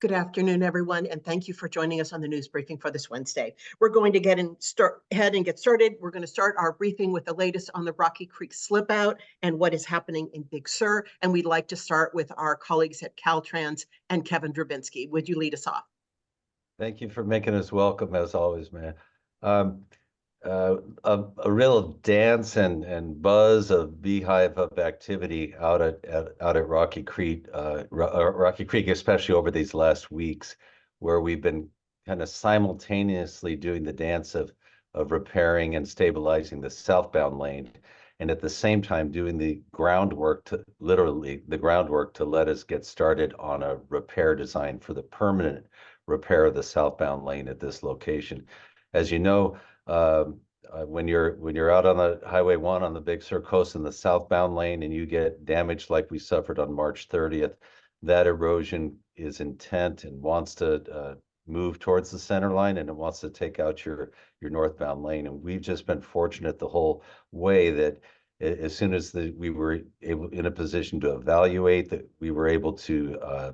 Good afternoon, everyone, and thank you for joining us on the news briefing for this Wednesday. We're going to get started. We're going to start our briefing with the latest on the Rocky Creek slip out and what is happening in Big Sur. And we'd like to start with our colleagues at CalTrans and Kevin Drabinski. Would you lead us off? Thank you for making us welcome, as always, man. A real dance and buzz of beehive of activity out at Rocky Creek, Rocky Creek, especially over these last weeks, where we've been kind of simultaneously doing the dance of repairing and stabilizing the southbound lane, and at the same time doing the groundwork to let us get started on a repair design for the permanent repair of the southbound lane at this location. As you know, when you're out on the Highway 1 on the Big Sur coast in the southbound lane and you get damage like we suffered on March 30th, that erosion is intent and wants to move towards the center line, and it wants to take out your northbound lane. And we've just been fortunate the whole way that as soon as we were in a position to evaluate, that we were able to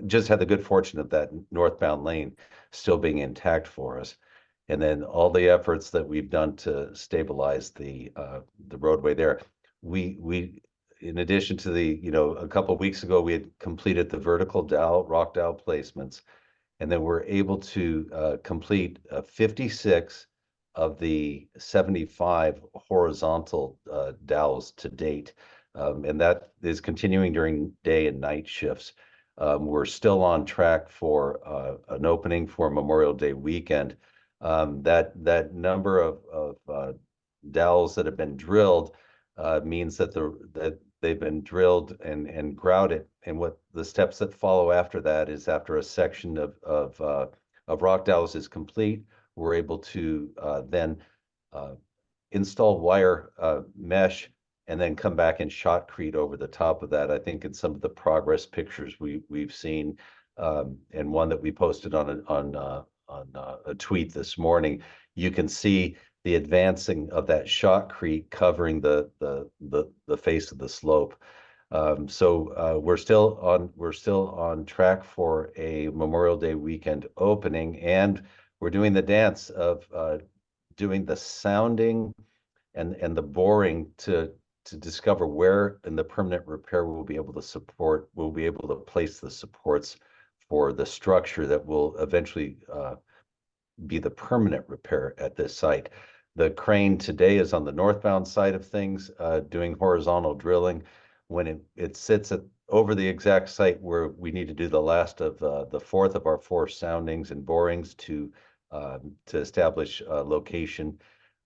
just had the good fortune of that northbound lane still being intact for us. And then all the efforts that we've done to stabilize the roadway there, we in addition to a couple of weeks ago, we had completed the vertical rock dowel placements, and then we're able to complete 56 of the 75 horizontal dowels to date. And that is continuing during day and night shifts. We're still on track for an opening for Memorial Day weekend. That number of dowels that have been drilled means that they've been drilled and grouted, and what the steps that follow after that is, after a section of rock dowels is complete, we're able to then install wire mesh and then come back and shotcrete over the top of that. I think in some of the progress pictures we've seen, and one that we posted on a tweet this morning, you can see the advancing of that shotcrete covering the face of the slope. So we're still on track for a Memorial Day weekend opening, and we're doing the dance of doing the sounding and the boring to discover where in the permanent repair we'll be able to place the supports for the structure that will eventually be the permanent repair at this site. The crane today is on the northbound side of things, doing horizontal drilling. When it sits over the exact site where we need to do the last of the fourth of our 4 soundings and borings to establish a location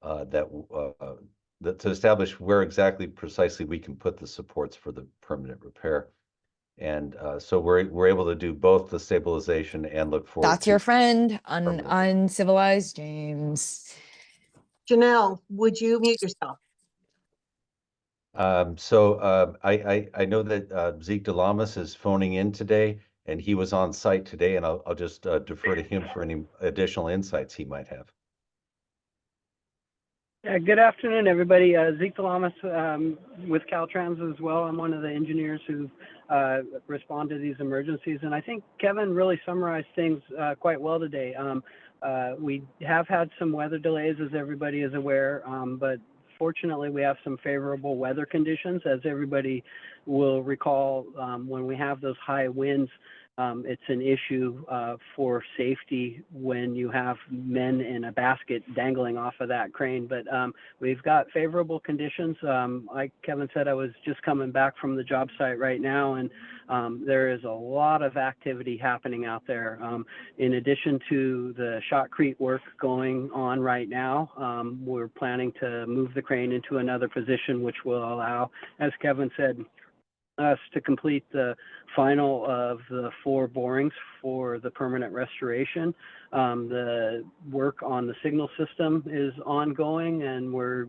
to establish where exactly precisely we can put the supports for the permanent repair. And so we're able to do both the stabilization and look forward. That's your friend, uncivilized James. Janelle, would you mute yourself? So I know that Zeke Dellamas is phoning in today, and he was on site today, and I'll just defer to him for any additional insights he might have. Yeah, good afternoon, everybody. Zeke Dellamas with CalTrans as well. I'm one of the engineers who respond to these emergencies, and I think Kevin really summarized things quite well today. We have had some weather delays, as everybody is aware, but fortunately we have some favorable weather conditions. As everybody will recall, when we have those high winds, it's an issue for safety when you have men in a basket dangling off of that crane. But we've got favorable conditions. Like Kevin said, I was just coming back from the job site right now, and there is a lot of activity happening out there. In addition to the shotcrete work going on right now, we're planning to move the crane into another position, which will allow, as Kevin said, us to complete the final of the 4 borings for the permanent restoration. The work on the signal system is ongoing, and we're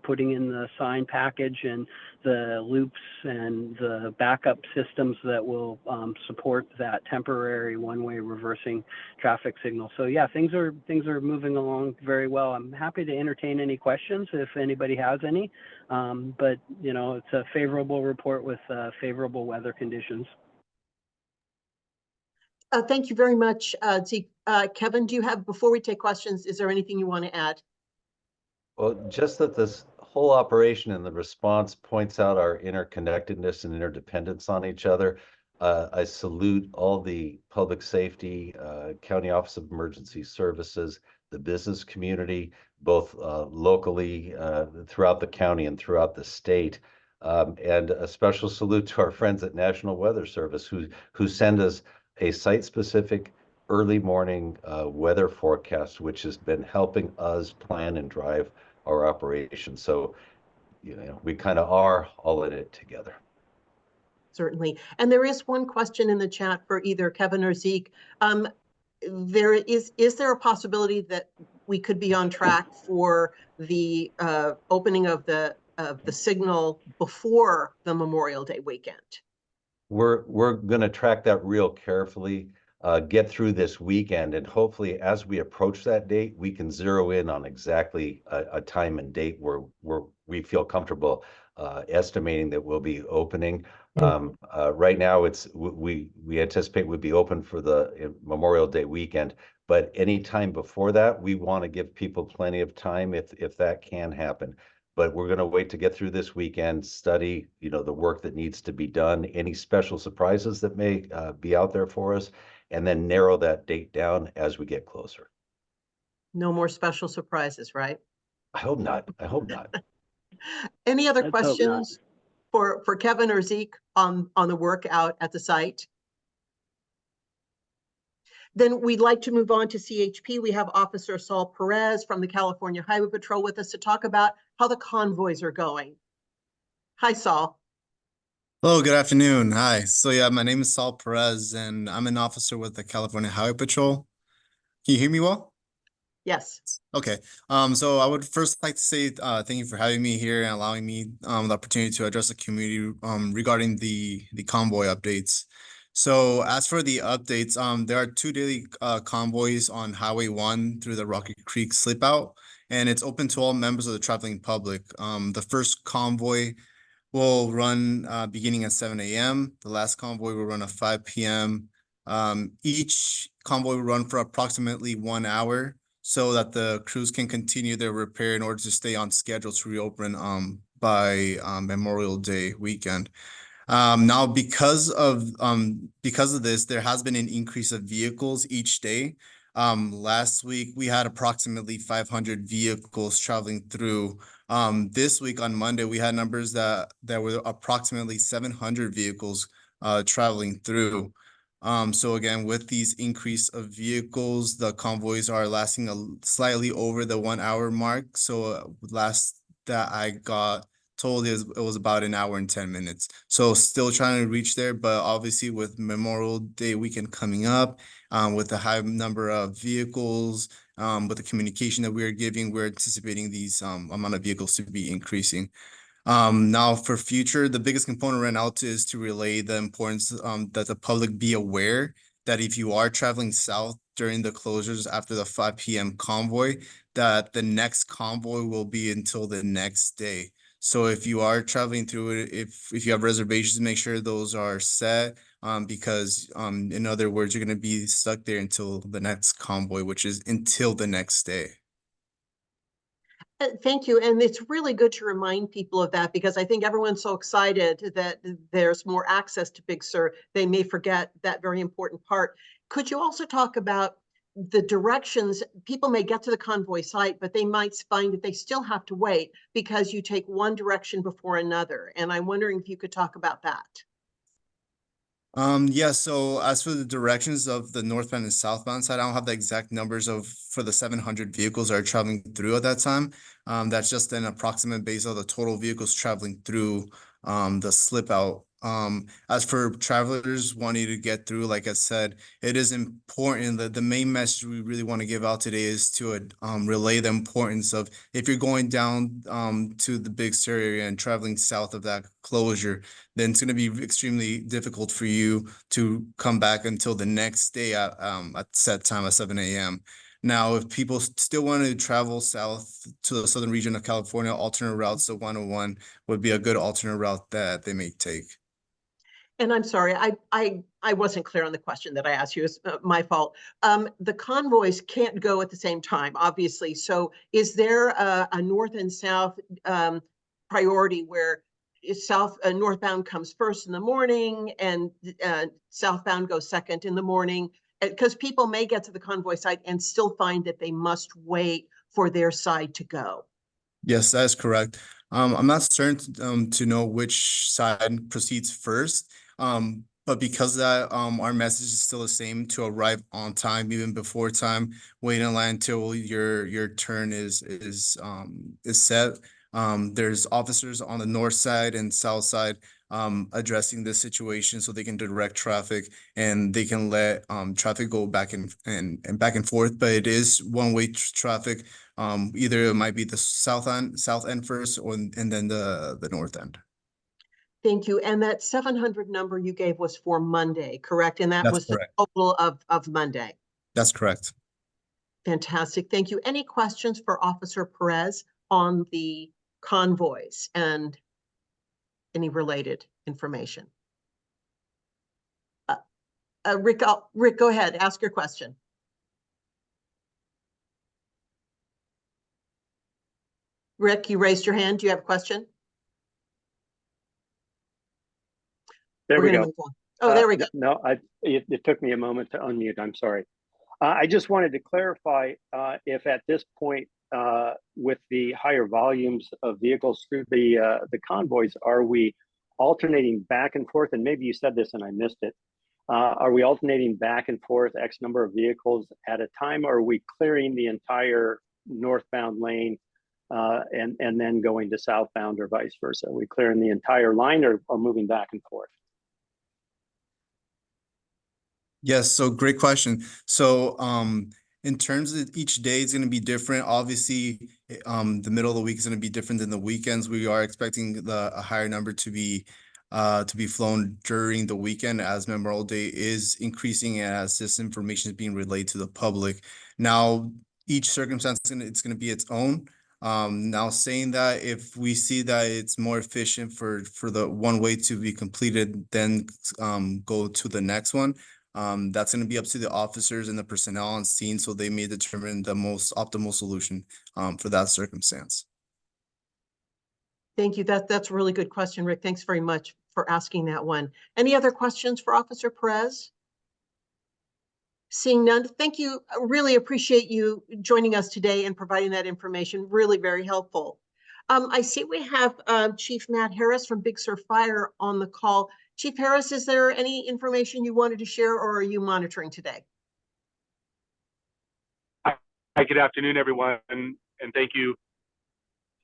putting in the sign package and the loops and the backup systems that will support that temporary one-way reversing traffic signal. So yeah, things are moving along very well. I'm happy to entertain any questions if anybody has any, but it's a favorable report with favorable weather conditions. Thank you very much, Zeke. Kevin, do you have, before we take questions, is there anything you want to add? Well, just that this whole operation and the response points out our interconnectedness and interdependence on each other. I salute all the public safety, County Office of Emergency Services, the business community, both locally throughout the county and throughout the state. And a special salute to our friends at National Weather Service who send us a site-specific early morning weather forecast, which has been helping us plan and drive our operation. So, we kind of are all in it together. Certainly. And there is one question in the chat for either Kevin or Zeke. Is there a possibility that we could be on track for the opening of the signal before the Memorial Day weekend? We're going to track that real carefully, get through this weekend, and hopefully as we approach that date, we can zero in on exactly a time and date where we feel comfortable estimating that we'll be opening. Right now, we anticipate we'd be open for the Memorial Day weekend, but any time before that, we want to give people plenty of time if that can happen. But we're going to wait to get through this weekend, study, the work that needs to be done, any special surprises that may be out there for us, and then narrow that date down as we get closer. No more special surprises, right? I hope not. I hope not. Any other Let's hope not. questions for Kevin or Zeke on the work out at the site? Then we'd like to move on to CHP. We have Officer Saul Perez from the California Highway Patrol with us to talk about how the convoys are going. Hi, Saul. Hello, good afternoon. Hi. So yeah, my name is Saul Perez, and I'm an officer with the California Highway Patrol. Can you hear me well? Yes. Okay. So I would first like to say thank you for having me here and allowing me the opportunity to address the community regarding the convoy updates. So as for the updates, there are 2 daily convoys on Highway 1 through the Rocky Creek slip out, and it's open to all members of the traveling public. The first convoy will run beginning at 7 a.m. The last convoy will run at 5 p.m. Each convoy will run for approximately 1 hour so that the crews can continue their repair in order to stay on schedule to reopen by Memorial Day weekend. Now, because of this, there has been an increase of vehicles each day. Last week we had approximately 500 vehicles traveling through. This week on Monday we had numbers that were approximately 700 vehicles traveling through. So again, with these increase of vehicles, the convoys are lasting slightly over the 1 hour mark. So last that I got told it was about 1 hour and 10 minutes. So still trying to reach there, but obviously with Memorial Day weekend coming up, with the high number of vehicles, with the communication that we're giving, we're anticipating these amount of vehicles to be increasing. Now for future, the biggest component right now is to relay the importance that the public be aware that if you are traveling south during the closures after the 5 p.m. convoy, that the next convoy will be until the next day. So if you are traveling through it, if you have reservations, make sure those are set, because in other words, you're going to be stuck there until the next convoy, which is until the next day. Thank you. And it's really good to remind people of that, because I think everyone's so excited that there's more access to Big Sur, they may forget that very important part. Could you also talk about the directions? People may get to the convoy site, but they might find that they still have to wait because you take one direction before another. And I'm wondering if you could talk about that. Yeah, so as for the directions of the northbound and southbound side, I don't have the exact numbers for the 700 vehicles that are traveling through at that time. That's just an approximate base of the total vehicles traveling through the slip out. As for travelers wanting to get through, like I said, it is important that the main message we really want to give out today is to relay the importance of, if you're going down to the Big Sur area and traveling south of that closure, then it's going to be extremely difficult for you to come back until the next day at set time at 7 a.m. Now, if people still want to travel south to the southern region of California, alternate routes to 101 would be a good alternate route that they may take. And I'm sorry, I wasn't clear on the question that I asked you. It's my fault. The convoys can't go at the same time, obviously. So is there a north and south priority where northbound comes first in the morning and southbound goes second in the morning? Because people may get to the convoy site and still find that they must wait for their side to go. Yes, that is correct. I'm not certain to know which side proceeds first. But because of that, our message is still the same: to arrive on time, even before time. Wait in line until your turn is set. There's officers on the north side and south side addressing this situation so they can direct traffic and they can let traffic go back and back and forth. But it is one-way traffic. Either it might be the south end first, or and then the north end. Thank you. And that 700 number you gave was for Monday, correct? And that That's was the correct. total of Monday. That's correct. Fantastic. Thank you. Any questions for Officer Perez on the convoys and any related information? Rick, go ahead. Ask your question. Rick, you raised your hand. Do you have a question? There we go. Move on. Oh, there we go. No, it took me a moment to unmute. I'm sorry. I just wanted to clarify if at this point, with the higher volumes of vehicles through the convoys, are we alternating back and forth? And maybe you said this and I missed it. Are we alternating back and forth X number of vehicles at a time, or are we clearing the entire northbound lane and then going to southbound or vice versa? Are we clearing the entire line or moving back and forth? Yes, so great question. So in terms of each day is going to be different. Obviously, the middle of the week is going to be different than the weekends. We are expecting a higher number to be flown during the weekend as Memorial Day is increasing and as this information is being relayed to the public. Now, each circumstance it's going to be its own. Now saying that, if we see that it's more efficient for the one way to be completed, then go to the next one. That's going to be up to the officers and the personnel on scene, so they may determine the most optimal solution for that circumstance. Thank you. That's a really good question, Rick. Thanks very much for asking that one. Any other questions for Officer Perez? Seeing none, thank you. I really appreciate you joining us today and providing that information. Really very helpful. I see we have Chief Matt Harris from Big Sur Fire on the call. Chief Harris, is there any information you wanted to share, or are you monitoring today? Hi, good afternoon, everyone, and thank you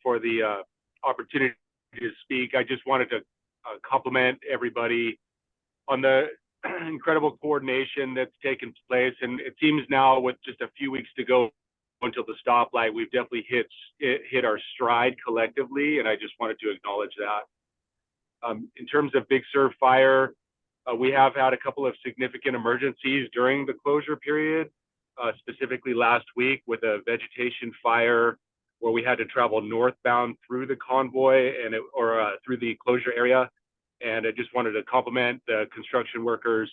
for the opportunity to speak. I just wanted to compliment everybody on the incredible coordination that's taken place, and it seems now with just a few weeks to go until the stoplight, we've definitely hit our stride collectively, and I just wanted to acknowledge that. In terms of Big Sur Fire, we have had a couple of significant emergencies during the closure period, specifically last week with a vegetation fire where we had to travel northbound through the convoy or through the closure area. And I just wanted to compliment the construction workers'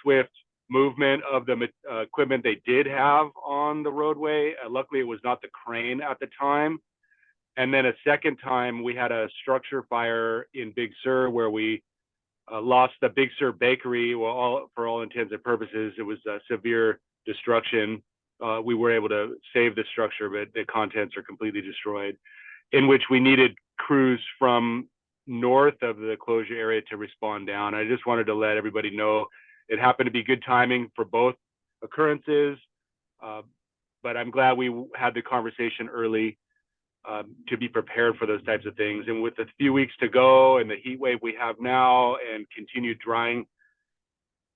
swift movement of the equipment they did have on the roadway. Luckily, it was not the crane at the time. And then a second time, we had a structure fire in Big Sur where we lost the Big Sur bakery. Well, for all intents and purposes, it was severe destruction. We were able to save the structure, but the contents are completely destroyed, in which we needed crews from north of the closure area to respond down. I just wanted to let everybody know it happened to be good timing for both occurrences, but I'm glad we had the conversation early to be prepared for those types of things. And with the few weeks to go and the heat wave we have now and continued drying,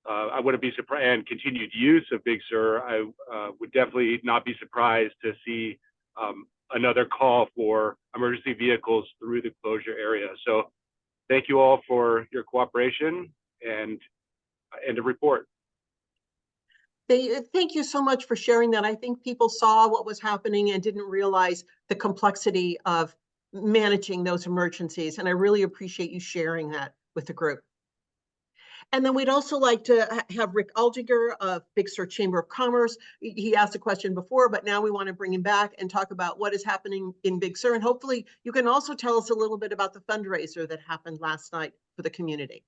I wouldn't be surprised, and continued use of Big Sur, I would definitely not be surprised to see another call for emergency vehicles through the closure area. So thank you all for your cooperation, and end of report. Thank you so much for sharing that. I think people saw what was happening and didn't realize the complexity of managing those emergencies. And I really appreciate you sharing that with the group. And then we'd also like to have Rick Aldinger of Big Sur Chamber of Commerce. He asked a question before, but now we want to bring him back and talk about what is happening in Big Sur. And hopefully you can also tell us a little bit about the fundraiser that happened last night for the community.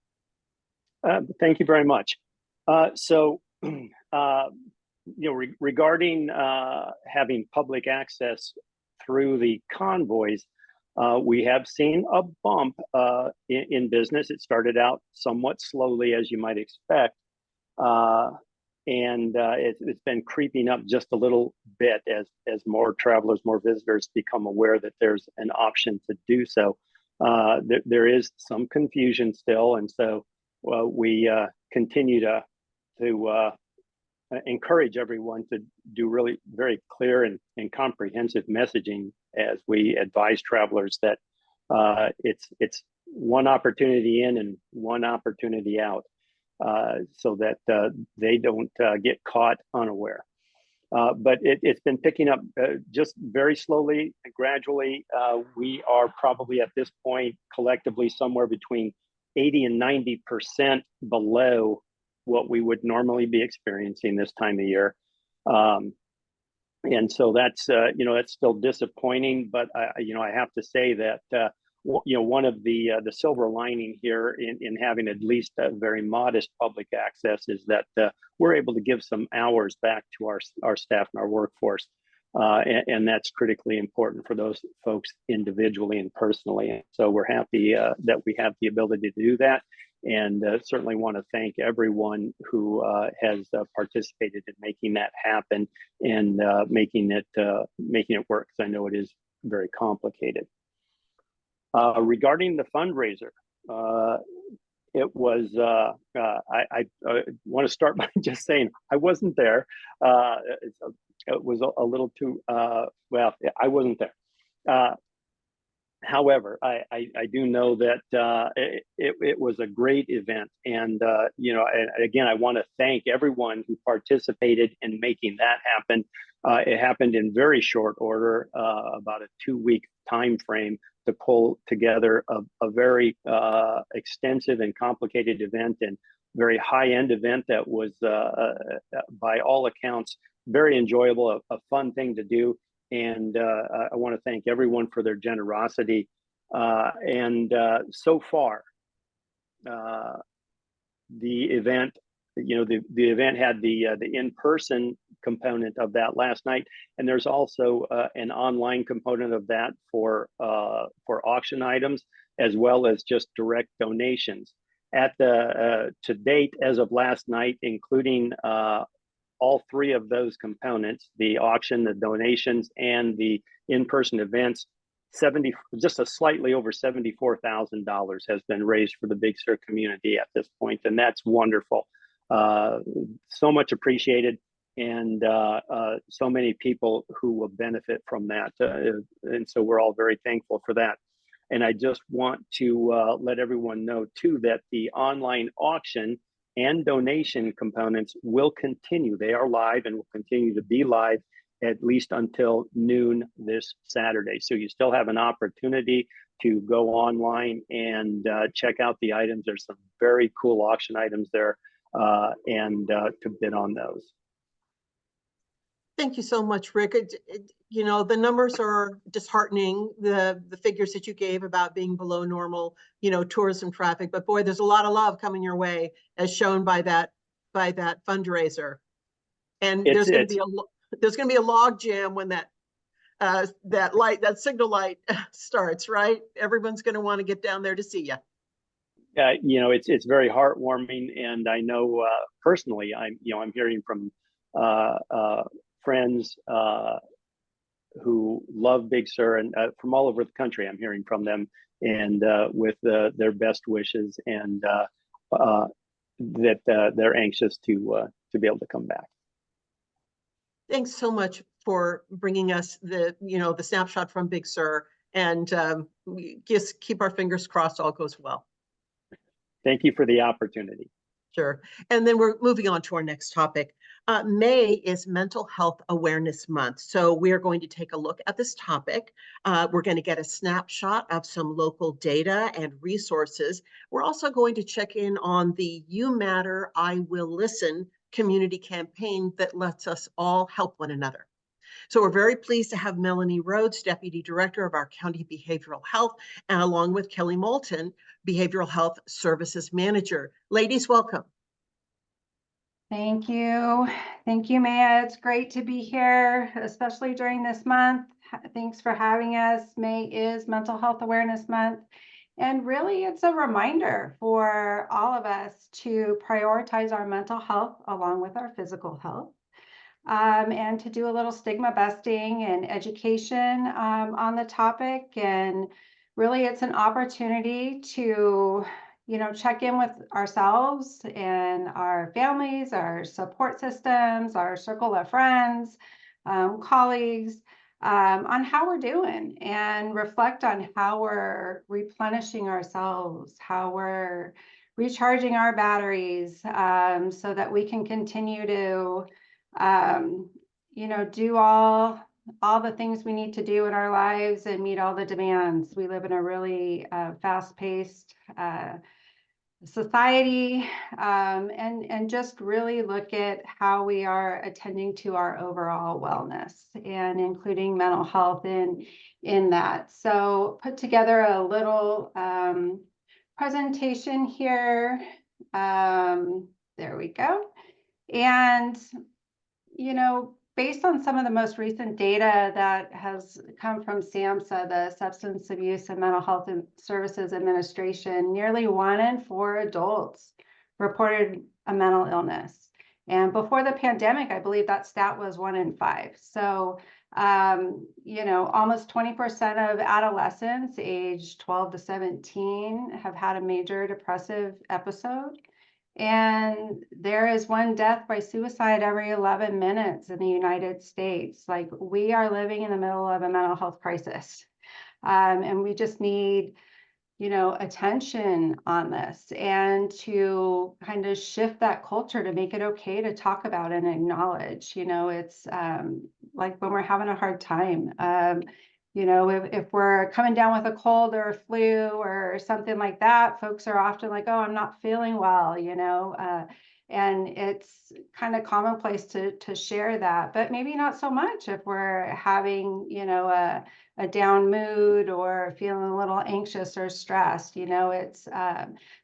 Thank you very much. Regarding having public access through the convoys, we have seen a bump in business. It started out somewhat slowly, as you might expect, and it's been creeping up just a little bit as more travelers, more visitors become aware that there's an option to do so. There is some confusion still, and so we continue to encourage everyone to do really very clear and comprehensive messaging as we advise travelers that it's one opportunity in and one opportunity out, so that they don't get caught unaware. But it's been picking up just very slowly and gradually. We are probably at this point collectively somewhere between 80 and 90% below what we would normally be experiencing this time of year. And so that's, that's still disappointing, but I have to say that, one of the silver lining here in having at least a very modest public access is that we're able to give some hours back to our staff and our workforce. And that's critically important for those folks individually and personally. And so we're happy that we have the ability to do that. And certainly want to thank everyone who has participated in making that happen and making it work, because I know it is very complicated. Regarding the fundraiser, it was, I want to start by just saying I wasn't there. It was a little too, well, I wasn't there. However, I do know that it was a great event, and and again, I want to thank everyone who participated in making that happen. It happened in very short order, about a 2-week time frame to pull together a very extensive and complicated event, and very high-end event that was, by all accounts, very enjoyable, a fun thing to do. And I want to thank everyone for their generosity. And so far, the event, the event had the in-person component of that last night, and there's also an online component of that for auction items, as well as just direct donations. At the to date, as of last night, including all 3 of those components, the auction, the donations, and the in-person events, just a slightly over $74,000 has been raised for the Big Sur community at this point, and that's wonderful. So much appreciated, and so many people who will benefit from that, and so we're all very thankful for that. And I just want to let everyone know too that the online auction and donation components will continue. They are live and will continue to be live at least until noon this Saturday. So you still have an opportunity to go online and check out the items. There's some very cool auction items there, and to bid on those. Thank you so much, Rick. The numbers are disheartening, the figures that you gave about being below normal, tourism traffic. But boy, there's a lot of love coming your way, as shown by that fundraiser. And there's going to be a log jam when that signal light starts, right? Everyone's going to want to get down there to see you. It's very heartwarming, and I know personally, I'm hearing from friends who love Big Sur, and from all over the country. I'm hearing from them, and with their best wishes, and that they're anxious to be able to come back. Thanks so much for bringing us the snapshot from Big Sur, and just keep our fingers crossed all goes well. Thank you for the opportunity. Sure. And then we're moving on to our next topic. May is Mental Health Awareness Month, so we are going to take a look at this topic. We're going to get a snapshot of some local data and resources. We're also going to check in on the You Matter, I Will Listen community campaign that lets us all help one another. So we're very pleased to have Melanie Rhodes, Deputy Director of our County Behavioral Health, and along with Kelly Moulton, Behavioral Health Services Manager. Ladies, welcome. Thank you. Thank you, Maya. It's great to be here, especially during this month. Thanks for having us. May is Mental Health Awareness Month. And really, it's a reminder for all of us to prioritize our mental health along with our physical health. And to do a little stigma busting and education on the topic. And really, it's an opportunity to check in with ourselves and our families, our support systems, our circle of friends, colleagues, on how we're doing and reflect on how we're replenishing ourselves, how we're recharging our batteries, so that we can continue to, do all the things we need to do in our lives and meet all the demands. We live in a really fast-paced society, and just really look at how we are attending to our overall wellness and including mental health in that. So put together a little presentation here. There we go. And, based on some of the most recent data that has come from SAMHSA, the Substance Abuse and Mental Health Services Administration, nearly 1 in 4 adults reported a mental illness. And before the pandemic, I believe that stat was 1 in 5. So, almost 20% of adolescents aged 12 to 17 have had a major depressive episode. And there is 1 death by suicide every 11 minutes in the United States. Like, we are living in the middle of a mental health crisis. And we just need, attention on this and to kind of shift that culture to make it okay to talk about and acknowledge. It's like when we're having a hard time. If we're coming down with a cold or a flu or something like that, folks are often like, oh, I'm not feeling well, and it's kind of commonplace to share that, but maybe not so much if we're having, a down mood or feeling a little anxious or stressed. It's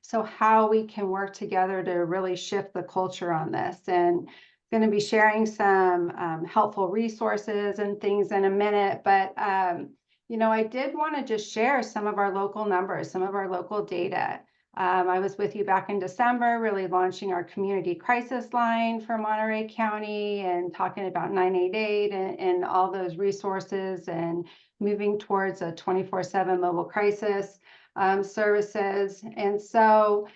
so how we can work together to really shift the culture on this. And going to be sharing some helpful resources and things in a minute, but I did want to just share some of our local numbers, some of our local data. I was with you back in December, really launching our community crisis line for Monterey County and talking about 988 and all those resources and moving towards a 24/7 mobile crisis services. And so,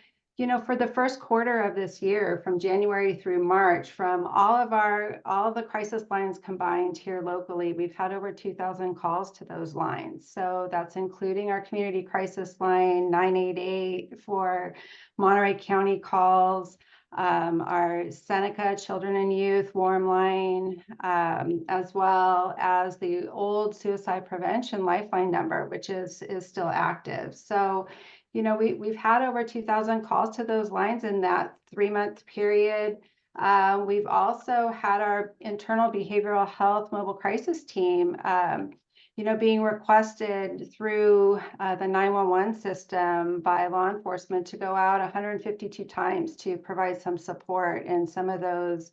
for the first quarter of this year, from January through March, from all of the crisis lines combined here locally, we've had over 2,000 calls to those lines. So that's including our community crisis line 988 for Monterey County calls, our Seneca Children and Youth Warm Line, as well as the old suicide prevention lifeline number, which is still active. So, we've had over 2,000 calls to those lines in that 3-month period. We've also had our internal behavioral health mobile crisis team, being requested through the 911 system by law enforcement to go out 152 times to provide some support in some of those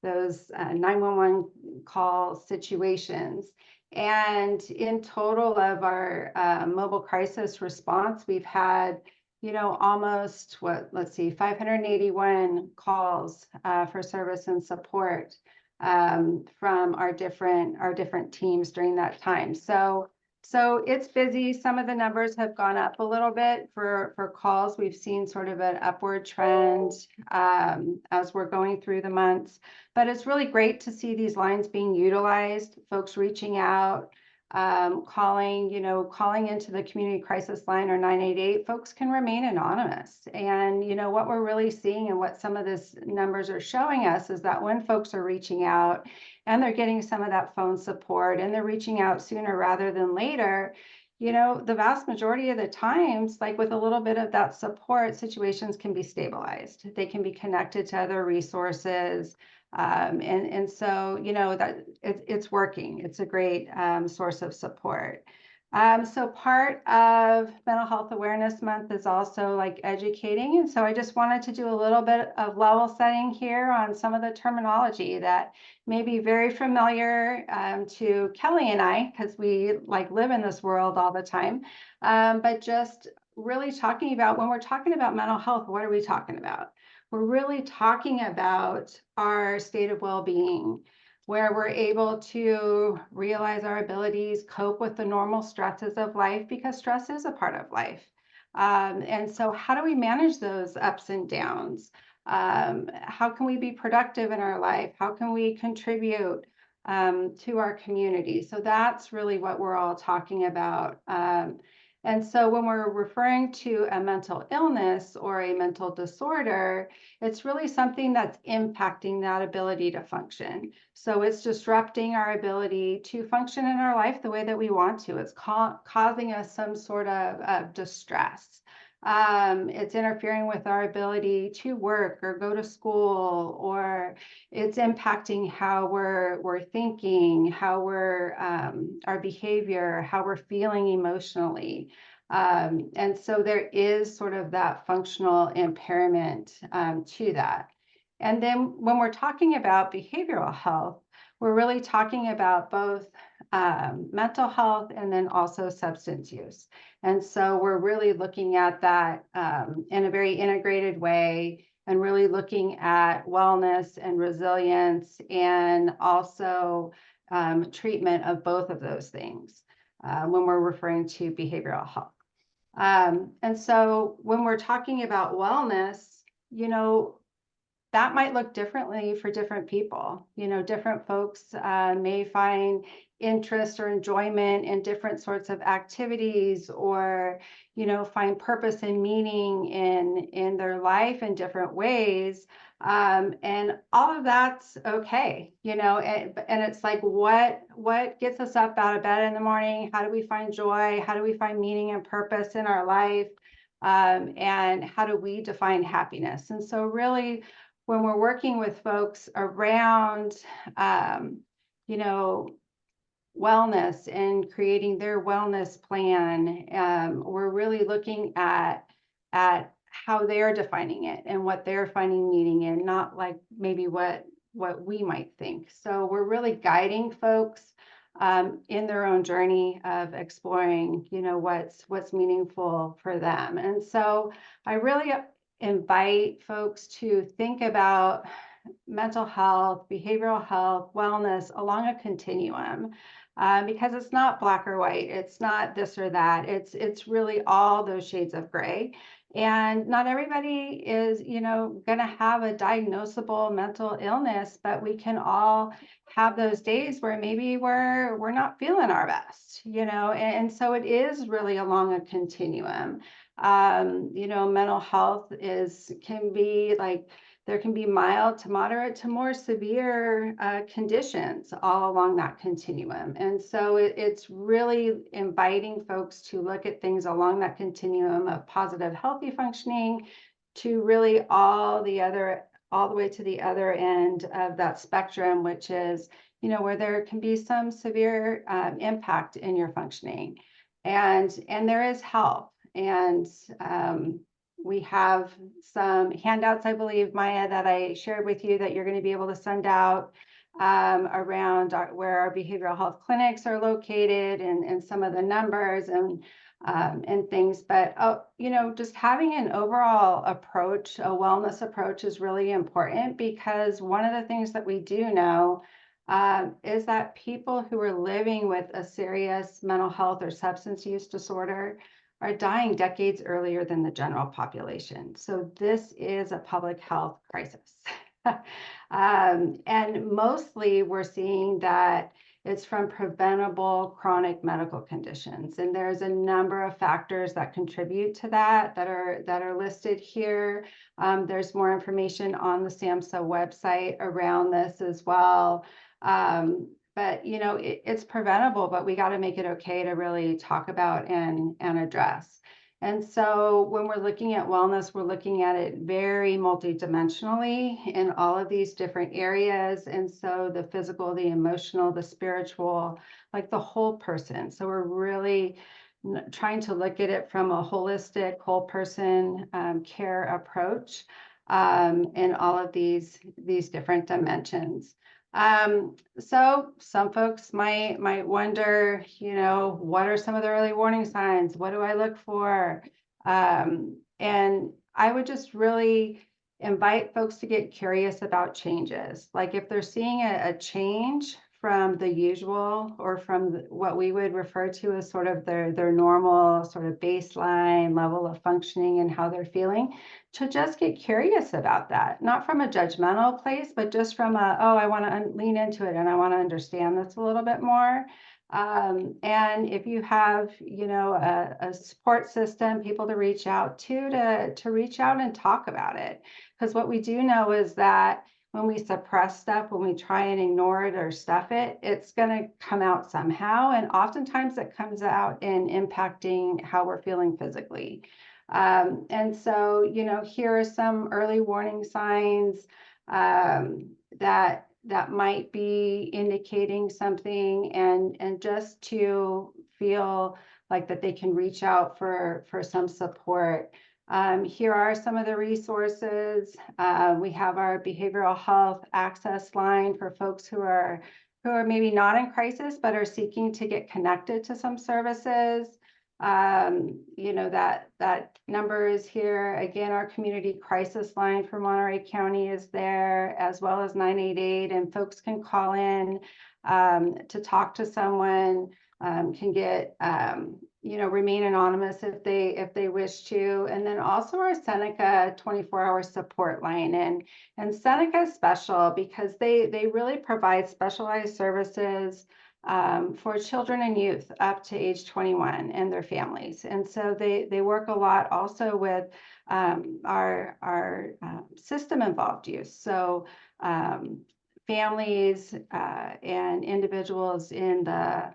911 call situations. And in total of our mobile crisis response, we've had, almost 581 calls for service and support from our different teams during that time. So it's busy. Some of the numbers have gone up a little bit for calls. We've seen sort of an upward trend as we're going through the months, but it's really great to see these lines being utilized, folks reaching out, calling into the community crisis line or 988, folks can remain anonymous. And, what we're really seeing and what some of this numbers are showing us is that when folks are reaching out and they're getting some of that phone support and they're reaching out sooner rather than later, the vast majority of the times, like with a little bit of that support, situations can be stabilized. They can be connected to other resources. And so, that it's working. It's a great source of support. So part of Mental Health Awareness Month is also like educating. And so I just wanted to do a little bit of level setting here on some of the terminology that may be very familiar to Kelly and I, because we like live in this world all the time. But just really talking about, when we're talking about mental health, what are we talking about? We're really talking about our state of well-being, where we're able to realize our abilities, cope with the normal stresses of life, because stress is a part of life. And so how do we manage those ups and downs? How can we be productive in our life? How can we contribute to our community? So that's really what we're all talking about. And so when we're referring to a mental illness or a mental disorder, it's really something that's impacting that ability to function. So it's disrupting our ability to function in our life the way that we want to. It's causing us some sort of distress. It's interfering with our ability to work or go to school, or it's impacting how we're thinking, how we're our behavior, how we're feeling emotionally. And so there is sort of that functional impairment to that. And then when we're talking about behavioral health, we're really talking about both mental health and then also substance use. And so we're really looking at that in a very integrated way, and really looking at wellness and resilience, and also treatment of both of those things when we're referring to behavioral health. And so when we're talking about wellness, that might look differently for different people. Different folks may find interest or enjoyment in different sorts of activities, or, find purpose and meaning in their life in different ways. And all of that's okay, and it's like, what gets us up out of bed in the morning? How do we find joy? How do we find meaning and purpose in our life? And how do we define happiness? And so really, when we're working with folks around, wellness and creating their wellness plan, we're really looking at how they're defining it and what they're finding meaning in, not like maybe what we might think. So we're really guiding folks in their own journey of exploring, what's meaningful for them. And so I really invite folks to think about mental health, behavioral health, wellness along a continuum, because it's not black or white. It's not this or that. It's really all those shades of gray. And not everybody is, going to have a diagnosable mental illness, but we can all have those days where maybe we're not feeling our best, and so it is really along a continuum. Mental health can be like, there can be mild to moderate to more severe conditions all along that continuum. And so it's really inviting folks to look at things along that continuum of positive, healthy functioning to really all the way to the other end of that spectrum, which is, where there can be some severe impact in your functioning. And there is help. And we have some handouts, I believe, Maya, that I shared with you that you're going to be able to send out around where our behavioral health clinics are located, and some of the numbers and things. But, just having an overall approach, a wellness approach, is really important, because one of the things that we do know is that people who are living with a serious mental health or substance use disorder are dying decades earlier than the general population. So this is a public health crisis. And mostly we're seeing that it's from preventable chronic medical conditions. And there's a number of factors that contribute to that are listed here. There's more information on the SAMHSA website around this as well. But you know, it's preventable, but we got to make it okay to really talk about and address. And so when we're looking at wellness, we're looking at it very multidimensionally in all of these different areas. And so the physical, the emotional, the spiritual, like the whole person. So we're really trying to look at it from a holistic, whole person care approach in all of these different dimensions. So some folks might wonder, you know, what are some of the early warning signs? What do I look for? And I would just really invite folks to get curious about changes. Like if they're seeing a change from the usual or from what we would refer to as sort of their normal sort of baseline level of functioning and how they're feeling, to just get curious about that, not from a judgmental place, but just from a, oh, I want to lean into it and I want to understand this a little bit more. And if you have, you know, a support system, people to reach out to reach out and talk about it. Because what we do know is that when we suppress stuff, when we try and ignore it or stuff it, it's going to come out somehow. And oftentimes it comes out in impacting how we're feeling physically. And so, you know, here are some early warning signs that might be indicating something, and just to feel like that they can reach out for some support. Here are some of the resources. We have our behavioral health access line for folks who are maybe not in crisis, but are seeking to get connected to some services. You know, that number is here. Again, our community crisis line for Monterey County is there, as well as 988, and folks can call in to talk to someone, can get you know, remain anonymous if they wish to. And then also our Seneca 24-hour support line. And Seneca is special because they really provide specialized services for children and youth up to age 21 and their families. And so they work a lot also with our system involved youth. So families and individuals in the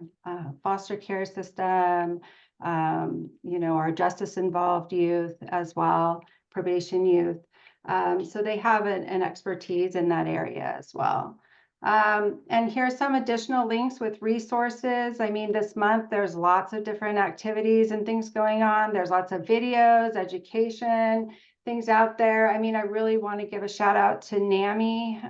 foster care system, you know, our justice involved youth as well, probation youth. So they have an expertise in that area as well. And here's some additional links with resources. I mean, this month there's lots of different activities and things going on. There's lots of videos, education, things out there. I mean, I really want to give a shout out to NAMI,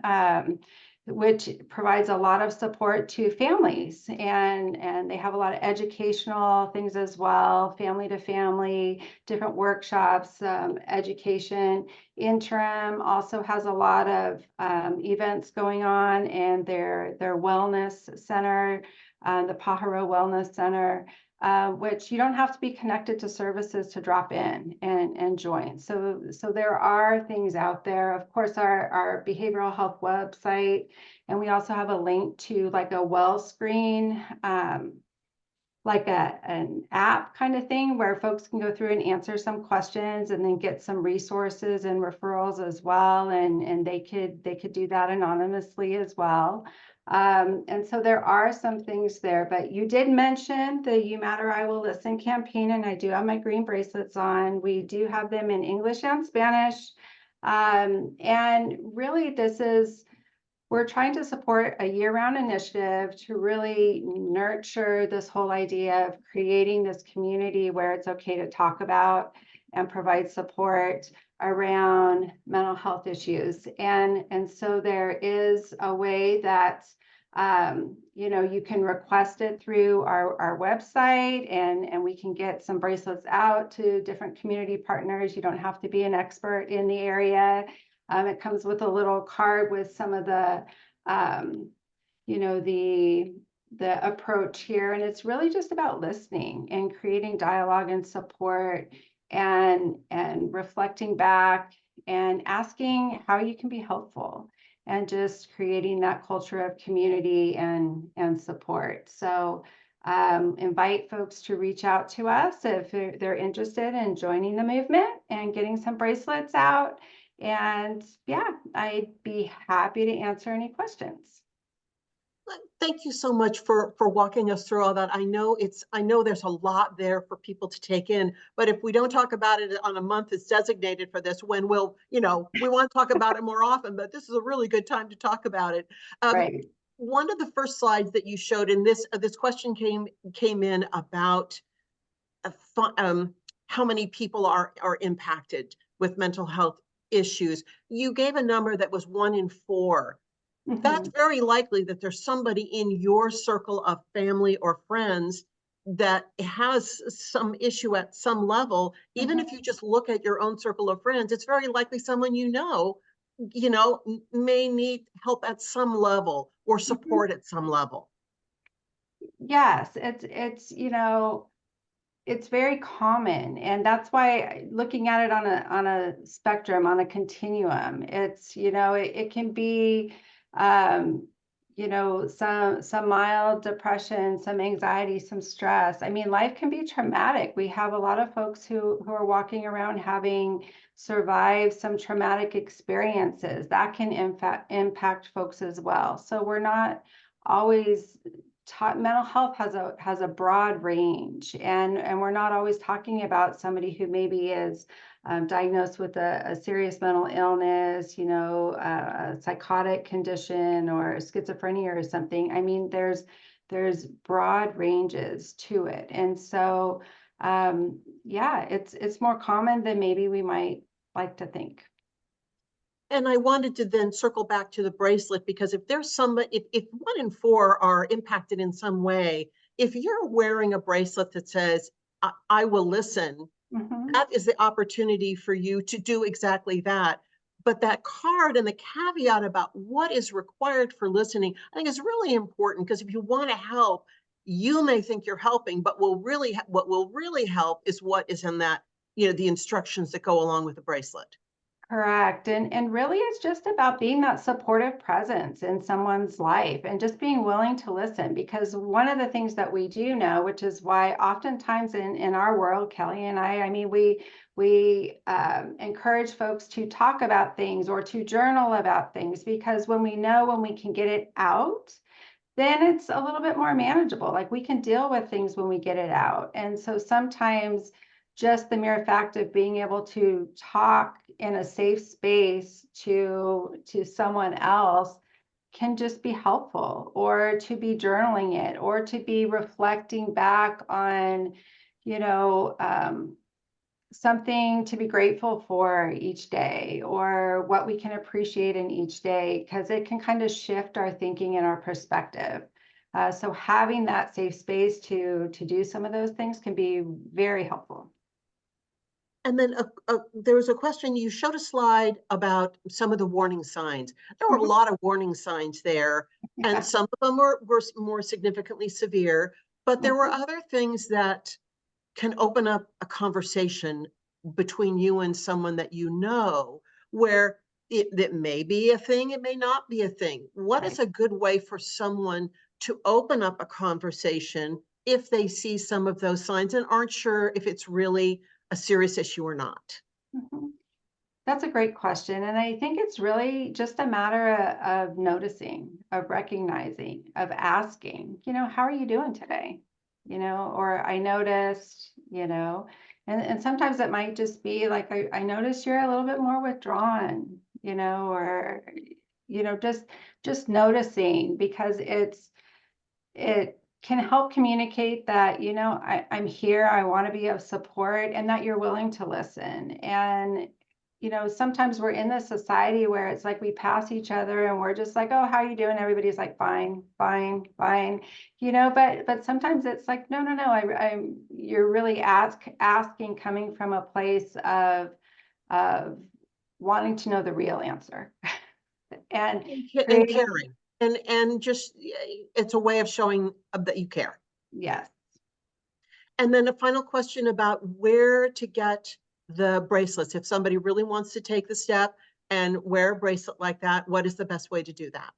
which provides a lot of support to families, and they have a lot of educational things as well, family to family, different workshops, education. Interim also has a lot of events going on, and their wellness center, the Pajaro Wellness Center, which you don't have to be connected to services to drop in and join. So there are things out there. Of course, our behavioral health website, and we also have a link to like a well screen, like an app kind of thing where folks can go through and answer some questions and then get some resources and referrals as well. And they could do that anonymously as well. And so there are some things there, but you did mention the You Matter, I Will Listen campaign, and I do have my green bracelets on. We do have them in English and Spanish. And really we're trying to support a year-round initiative to really nurture this whole idea of creating this community where it's okay to talk about and provide support around mental health issues. And so there is a way that you know, you can request it through our website, and we can get some bracelets out to different community partners. You don't have to be an expert in the area. It comes with a little card with some of the, you know, the approach here. And it's really just about listening and creating dialogue and support, and reflecting back and asking how you can be helpful. and just creating that culture of community and support. So invite folks to reach out to us if they're interested in joining the movement and getting some bracelets out. And yeah, I'd be happy to answer any questions. Thank you so much for walking us through all that. I know there's a lot there for people to take in, but if we don't talk about it on a month that's designated for this, when we want to talk about it more often, but this is a really good time to talk about it. Right. One of the first slides that you showed in this question came in about how many people are impacted with mental health issues. You gave a number that was 1 in 4. Mm-hmm. That's very likely that there's somebody in your circle of family or friends that has some issue at some level. Even if you just look at your own circle of friends, it's very likely someone may need help at some level or support at some level. Yes, it's very common, and that's why looking at it on a spectrum, on a continuum, it can be some mild depression, some anxiety, some stress. I mean, life can be traumatic. We have a lot of folks who are walking around having survived some traumatic experiences that can impact folks as well. So we're not always mental health has a broad range, and we're not always talking about somebody who maybe is diagnosed with a serious mental illness, a psychotic condition or schizophrenia or something. I mean, there's broad ranges to it, and so it's more common than maybe we might like to think. And I wanted to then circle back to the bracelet, because if there's somebody, if 1 in 4 are impacted in some way, if you're wearing a bracelet that says, I will listen, that is the opportunity for you to do exactly that. But that card and the caveat about what is required for listening, I think is really important, because if you want to help, you may think you're helping, but what will really help is what is in that, the instructions that go along with the bracelet. Correct. And really it's just about being that supportive presence in someone's life and just being willing to listen, because one of the things that we do know, which is why oftentimes in our world, Kelly and I mean, we encourage folks to talk about things or to journal about things, because when we can get it out, then it's a little bit more manageable. Like, we can deal with things when we get it out. And so sometimes just the mere fact of being able to talk in a safe space to someone else can just be helpful, or to be journaling it, or to be reflecting back on, something to be grateful for each day, or what we can appreciate in each day, because it can kind of shift our thinking and our perspective. So having that safe space to do some of those things can be very helpful. And then there was a question, you showed a slide about some of the warning signs. There were a lot of warning signs there, and some of them were more significantly severe, but there were other things that can open up a conversation between you and someone that where it may be a thing, it may not be a thing. What is a good way for someone to open up a conversation if they see some of those signs and aren't sure if it's really a serious issue or not? That's a great question. And I think it's really just a matter of noticing, of recognizing, of asking, how are you doing today? Or I noticed, and sometimes it might just be like, I noticed you're a little bit more withdrawn, or, just noticing, because it can help communicate that, I'm here, I want to be of support, and that you're willing to listen. And sometimes we're in this society where it's like we pass each other and we're just like, oh, how are you doing? Everybody's like, fine, fine, fine, but sometimes it's like, no, you're really asking coming from a place of wanting to know the real answer. and caring. And just, it's a way of showing that you care. Yes. And then a final question about where to get the bracelets. If somebody really wants to take the step, and wear a bracelet like that, what is the best way to do that?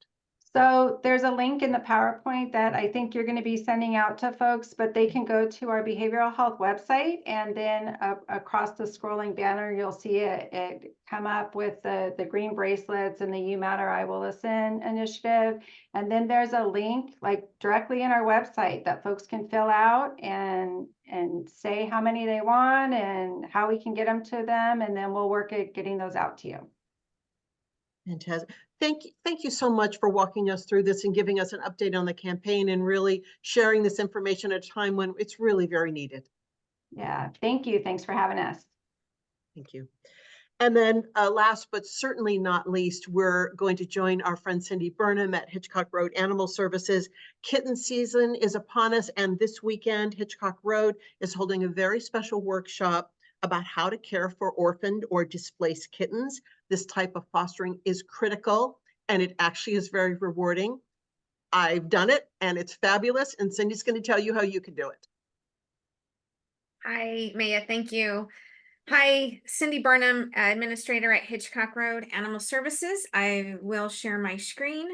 So there's a link in the PowerPoint that I think you're going to be sending out to folks, but they can go to our behavioral health website, and then across the scrolling banner, you'll see it come up with the green bracelets and the You Matter, I Will Listen initiative. And then there's a link like directly in our website that folks can fill out and say how many they want and how we can get them to them. And then we'll work at getting those out to you. Fantastic. Thank you so much for walking us through this and giving us an update on the campaign and really sharing this information at a time when it's really very needed. Yeah, thank you. Thanks for having us. Thank you. And then last but certainly not least, we're going to join our friend Cindy Burnham at Hitchcock Road Animal Services. Kitten season is upon us, and this weekend, Hitchcock Road is holding a very special workshop about how to care for orphaned or displaced kittens. This type of fostering is critical, and it actually is very rewarding. I've done it, and it's fabulous, and Cindy's going to tell you how you can do it. Hi, Maya, thank you. Hi, Cindy Burnham, Administrator at Hitchcock Road Animal Services. I will share my screen.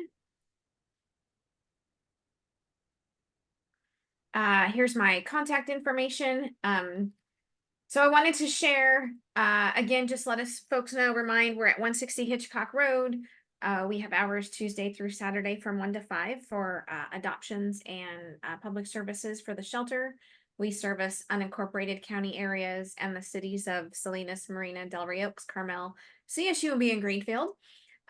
Here's my contact information. So I wanted to share, again, just let us folks know, remind we're at 160 Hitchcock Road. We have hours Tuesday through Saturday from 1 to 5 for adoptions and public services for the shelter. We service unincorporated county areas and the cities of Salinas, Marina, Del Rey Oaks, Carmel, CSUMB, and Greenfield.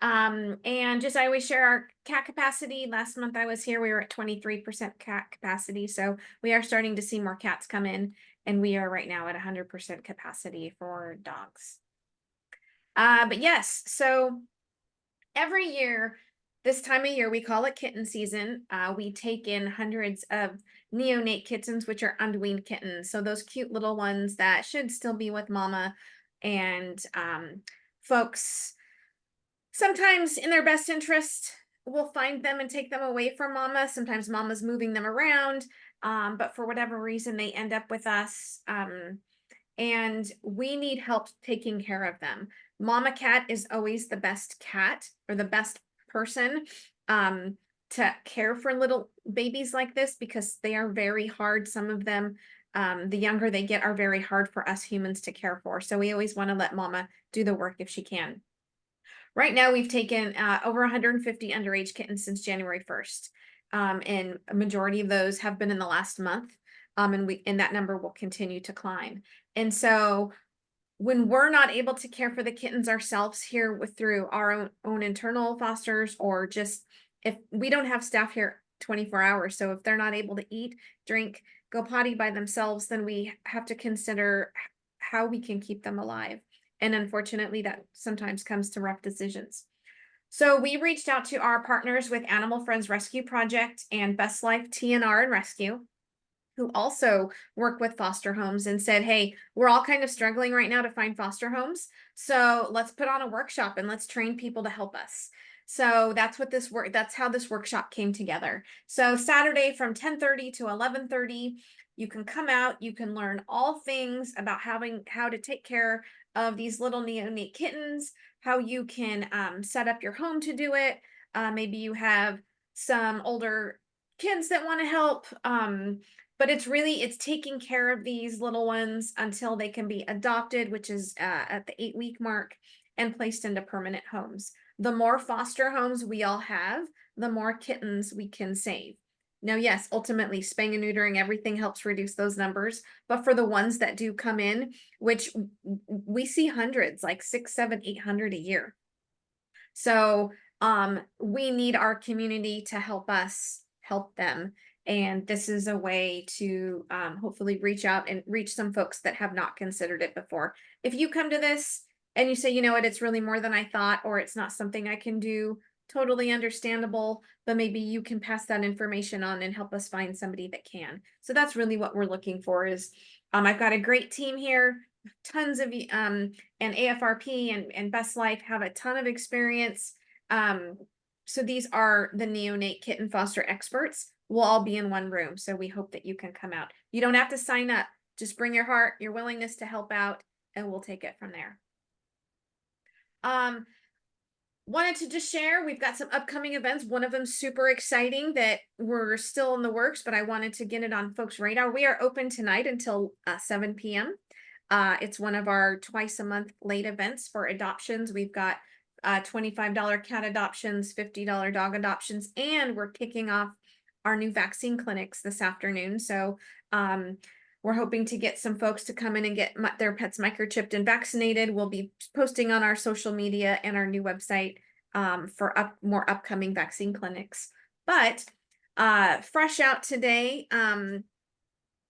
And just I always share our cat capacity. Last month I was here, we were at 23% cat capacity. So we are starting to see more cats come in, and we are right now at 100% capacity for dogs. But yes, so every year, this time of year, we call it kitten season. We take in hundreds of neonate kittens, which are unweaned kittens. So those cute little ones that should still be with mama, and folks sometimes in their best interest will find them and take them away from mama. Sometimes mama's moving them around, but for whatever reason, they end up with us. And we need help taking care of them. Mama cat is always the best cat or the best person to care for little babies like this, because they are very hard. Some of them, the younger they get, are very hard for us humans to care for. So we always want to let mama do the work if she can. Right now, we've taken over 150 underage kittens since January 1st. And a majority of those have been in the last month. And that number will continue to climb. And so when we're not able to care for the kittens ourselves here through our own internal fosters, or just if we don't have staff here 24 hours. So if they're not able to eat, drink, go potty by themselves, then we have to consider how we can keep them alive. And unfortunately, that sometimes comes to rough decisions. So we reached out to our partners with Animal Friends Rescue Project and Best Life TNR and Rescue, who also work with foster homes, and said, hey, we're all kind of struggling right now to find foster homes. So let's put on a workshop and let's train people to help us. So that's what that's how this workshop came together. So Saturday from 10:30 to 11:30, you can come out, you can learn all things about how to take care of these little neonate kittens, how you can set up your home to do it. Maybe you have some older kids that want to help. But it's taking care of these little ones until they can be adopted, which is at the 8-week mark, and placed into permanent homes. The more foster homes we all have, the more kittens we can save. Now, yes, ultimately spaying and neutering, everything helps reduce those numbers. But for the ones that do come in, which we see hundreds, like 600, 700, 800 a year. So we need our community to help us help them. And this is a way to hopefully reach out and reach some folks that have not considered it before. If you come to this and you say, you know what, it's really more than I thought, or it's not something I can do, totally understandable, but maybe you can pass that information on and help us find somebody that can. So that's really what we're looking for. Is I've got a great team here, tons of and AFRP and Best Life have a ton of experience. So these are the neonate kitten foster experts. We'll all be in one room. So we hope that you can come out. You don't have to sign up. Just bring your heart, your willingness to help out, and we'll take it from there. wanted to just share, we've got some upcoming events. One of them super exciting that we're still in the works, but I wanted to get it on folks' radar. We are open tonight until 7 p.m. It's one of our twice a month late events for adoptions. We've got $25 cat adoptions, $50 dog adoptions, and we're kicking off our new vaccine clinics this afternoon. So we're hoping to get some folks to come in and get their pets microchipped and vaccinated. We'll be posting on our social media and our new website for more upcoming vaccine clinics. But fresh out today,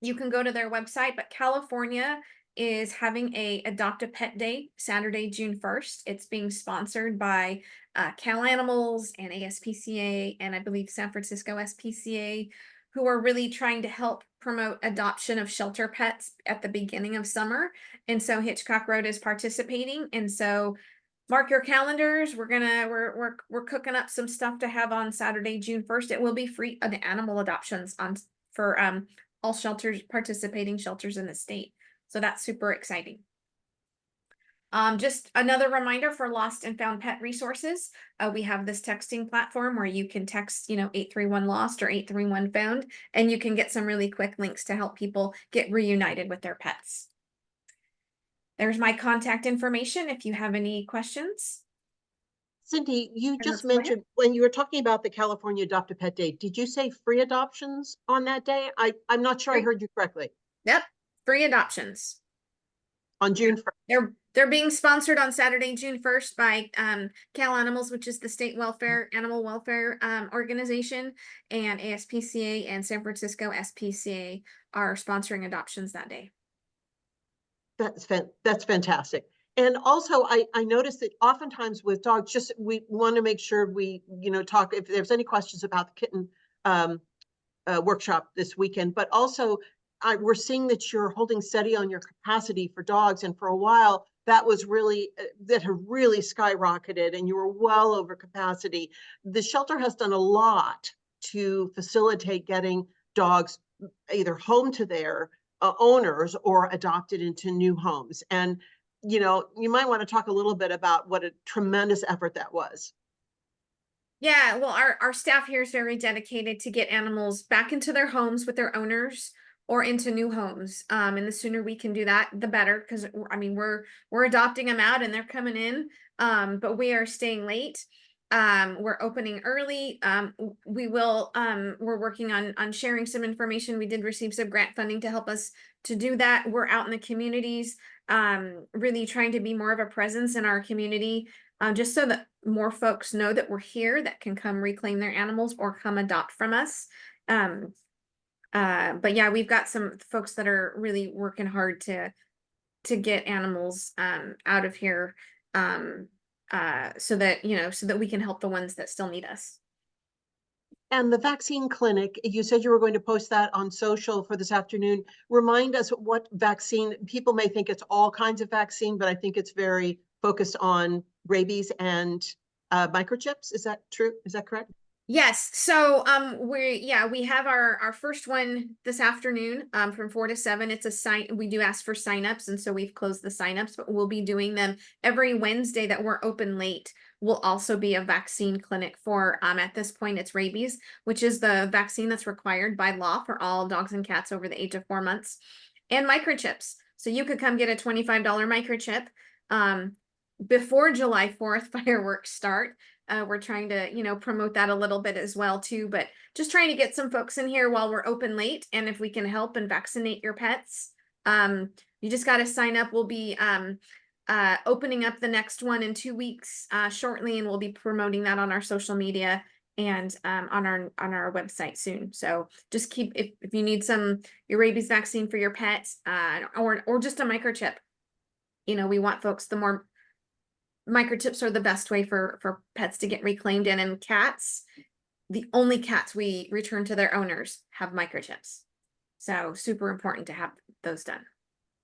you can go to their website, but California is having a Adopt a Pet Day, Saturday, June 1st. It's being sponsored by Cal Animals and ASPCA, and I believe San Francisco SPCA, who are really trying to help promote adoption of shelter pets at the beginning of summer. And so Hitchcock Road is participating. And so mark your calendars. We're cooking up some stuff to have on Saturday, June 1st. It will be free animal adoptions for all shelters, participating shelters in the state. So that's super exciting. Just another reminder for lost and found pet resources. We have this texting platform where you can text, 831 lost or 831 found, and you can get some really quick links to help people get reunited with their pets. There's my contact information if you have any questions. Cindy, you just mentioned when you were talking about the California Adopt a Pet Day, did you say free adoptions on that day? I'm not sure I heard you correctly. Yep, free adoptions. On June 1st. They're being sponsored on Saturday, June 1st by Cal Animals, which is the state animal welfare organization, and ASPCA and San Francisco SPCA are sponsoring adoptions that day. That's fantastic. And also, I noticed that oftentimes with dogs, we want to make sure we, talk if there's any questions about the kitten workshop this weekend, but also we're seeing that you're holding steady on your capacity for dogs. And for a while, that had really skyrocketed and you were well over capacity. The shelter has done a lot to facilitate getting dogs either home to their owners or adopted into new homes. And, you might want to talk a little bit about what a tremendous effort that was. Yeah, well, our staff here is very dedicated to get animals back into their homes with their owners or into new homes. And the sooner we can do that, the better, because we're adopting them out and they're coming in, but we are staying late. We're opening early. We're working on sharing some information. We did receive some grant funding to help us to do that. We're out in the communities, really trying to be more of a presence in our community, just so that more folks know that we're here, that can come reclaim their animals or come adopt from us. But yeah, we've got some folks that are really working hard to get animals out of here, so that we can help the ones that still need us. And the vaccine clinic, you said you were going to post that on social for this afternoon. Remind us what vaccine. People may think it's all kinds of vaccine, but I think it's very focused on rabies and microchips. Is that true? Is that correct? Yes. So we have our first one this afternoon from 4 to 7. It's we do ask for signups, and so we've closed the signups, but we'll be doing them every Wednesday that we're open late. Will also be a vaccine clinic for at this point it's rabies, which is the vaccine that's required by law for all dogs and cats over the age of 4 months, and microchips. So you could come get a $25 microchip before July 4th fireworks start. We're trying to, promote that a little bit as well too, but just trying to get some folks in here while we're open late. And if we can help and vaccinate your pets, you just got to sign up. We'll be opening up the next one in 2 weeks shortly, and we'll be promoting that on our social media and on our website soon. So just if you need your rabies vaccine for your pets or just a microchip, we want folks, the more microchips are the best way for pets to get reclaimed in, and cats, the only cats we return to their owners have microchips. So super important to have those done.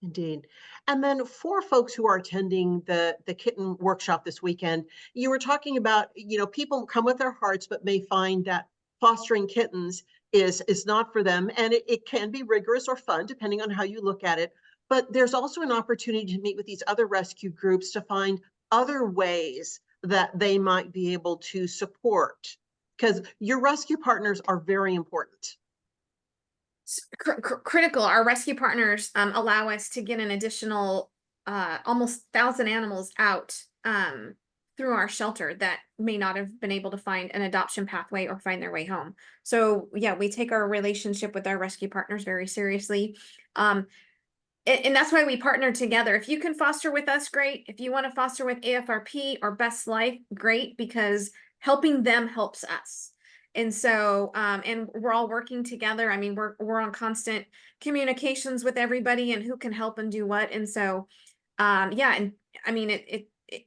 Indeed. And then for folks who are attending the kitten workshop this weekend, you were talking about, people come with their hearts, but may find that fostering kittens is not for them. And it can be rigorous or fun, depending on how you look at it. But there's also an opportunity to meet with these other rescue groups to find other ways that they might be able to support? Because your rescue partners are very important. Critical. Our rescue partners allow us to get an additional almost 1,000 animals out through our shelter that may not have been able to find an adoption pathway or find their way home. So yeah, we take our relationship with our rescue partners very seriously. And that's why we partner together. If you can foster with us, great. If you want to foster with AFRP or Best Life, great, because helping them helps us. And so, and we're all working together. I mean, we're on constant communications with everybody and who can help and do what. And so, yeah, and I mean,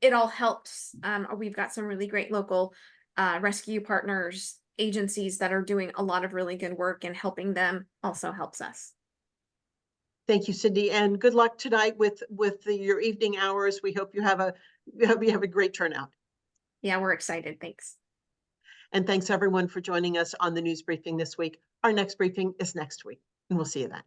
it all helps. We've got some really great local rescue partners, agencies that are doing a lot of really good work, and helping them also helps us. Thank you, Cindy, and good luck tonight with your evening hours. We hope you have a great turnout. Yeah, we're excited. Thanks. And thanks everyone for joining us on the news briefing this week. Our next briefing is next week, and we'll see you then.